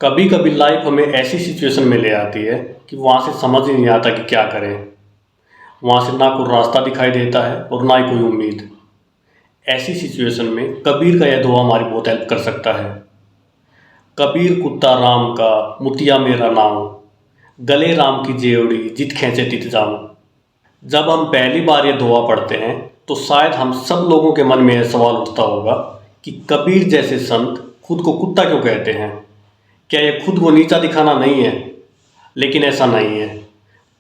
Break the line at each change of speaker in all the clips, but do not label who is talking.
कभी कभी लाइफ हमें ऐसी सिचुएशन में ले आती है कि वहाँ से समझ ही नहीं आता कि क्या करें। वहाँ से ना कोई रास्ता दिखाई देता है और ना ही कोई उम्मीद। ऐसी सिचुएशन में कबीर का यह दुआ हमारी बहुत हेल्प कर सकता है। कबीर कुत्ता राम का, मुतिया मेरा नाम, गले राम की जेवड़ी, जित खींचे तित जाऊं। जब हम पहली बार ये दुआ पढ़ते हैं तो शायद हम सब लोगों के मन में यह सवाल उठता होगा कि कबीर जैसे संत खुद को कुत्ता क्यों कहते हैं। क्या यह खुद को नीचा दिखाना नहीं है? लेकिन ऐसा नहीं है।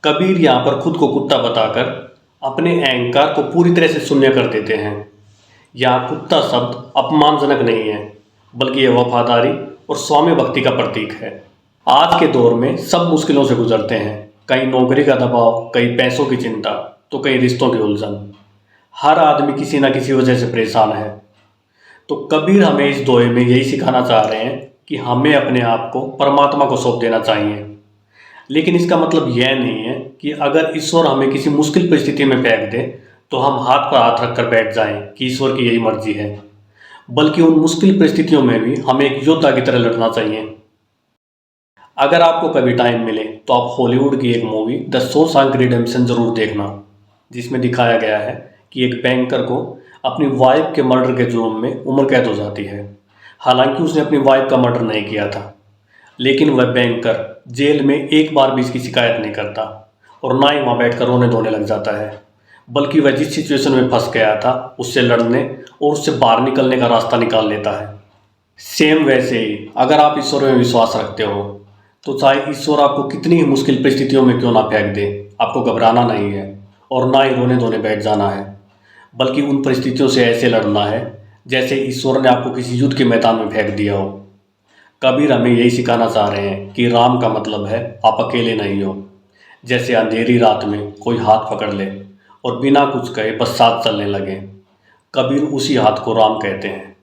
कबीर यहाँ पर खुद को कुत्ता बताकर अपने अहंकार को पूरी तरह से शून्य कर देते हैं। यहाँ कुत्ता शब्द अपमानजनक नहीं है, बल्कि यह वफादारी और सौम्य भक्ति का प्रतीक है। आज के दौर में सब मुश्किलों से गुजरते हैं, कहीं नौकरी का दबाव, कहीं पैसों की चिंता, तो कहीं रिश्तों की उलझन। हर आदमी किसी न किसी वजह से परेशान है। तो कबीर हमें इस दोहे में यही सिखाना चाह रहे हैं कि हमें अपने आप को परमात्मा को सौंप देना चाहिए। लेकिन इसका मतलब यह नहीं है कि अगर ईश्वर हमें किसी मुश्किल परिस्थिति में फेंक दे तो हम हाथ पर हाथ रखकर बैठ जाएं कि ईश्वर की यही मर्जी है। बल्कि उन मुश्किल परिस्थितियों में भी हमें एक योद्धा की तरह लड़ना चाहिए। अगर आपको कभी टाइम मिले तो आप हॉलीवुड की एक मूवी द शॉशैंक रिडेम्पशन ज़रूर देखना, जिसमें दिखाया गया है कि एक बैंकर को अपनी वाइफ के मर्डर के जुर्म में उम्र कैद हो जाती है। हालांकि उसने अपनी वाइफ का मर्डर नहीं किया था, लेकिन वह बैंकर जेल में एक बार भी इसकी शिकायत नहीं करता और ना ही वहाँ बैठकर रोने धोने लग जाता है, बल्कि वह जिस सिचुएशन में फंस गया था उससे लड़ने और उससे बाहर निकलने का रास्ता निकाल लेता है। सेम वैसे ही अगर आप ईश्वर में विश्वास रखते हो तो चाहे ईश्वर आपको कितनी ही मुश्किल परिस्थितियों में क्यों ना फेंक दे, आपको घबराना नहीं है और ना ही रोने धोने बैठ जाना है, बल्कि उन परिस्थितियों से ऐसे लड़ना है जैसे ईश्वर ने आपको किसी युद्ध के मैदान में फेंक दिया हो। कबीर हमें यही सिखाना चाह रहे हैं कि राम का मतलब है आप अकेले नहीं हो। जैसे अंधेरी रात में कोई हाथ पकड़ ले और बिना कुछ कहे बस साथ चलने लगे, कबीर उसी हाथ को राम कहते हैं।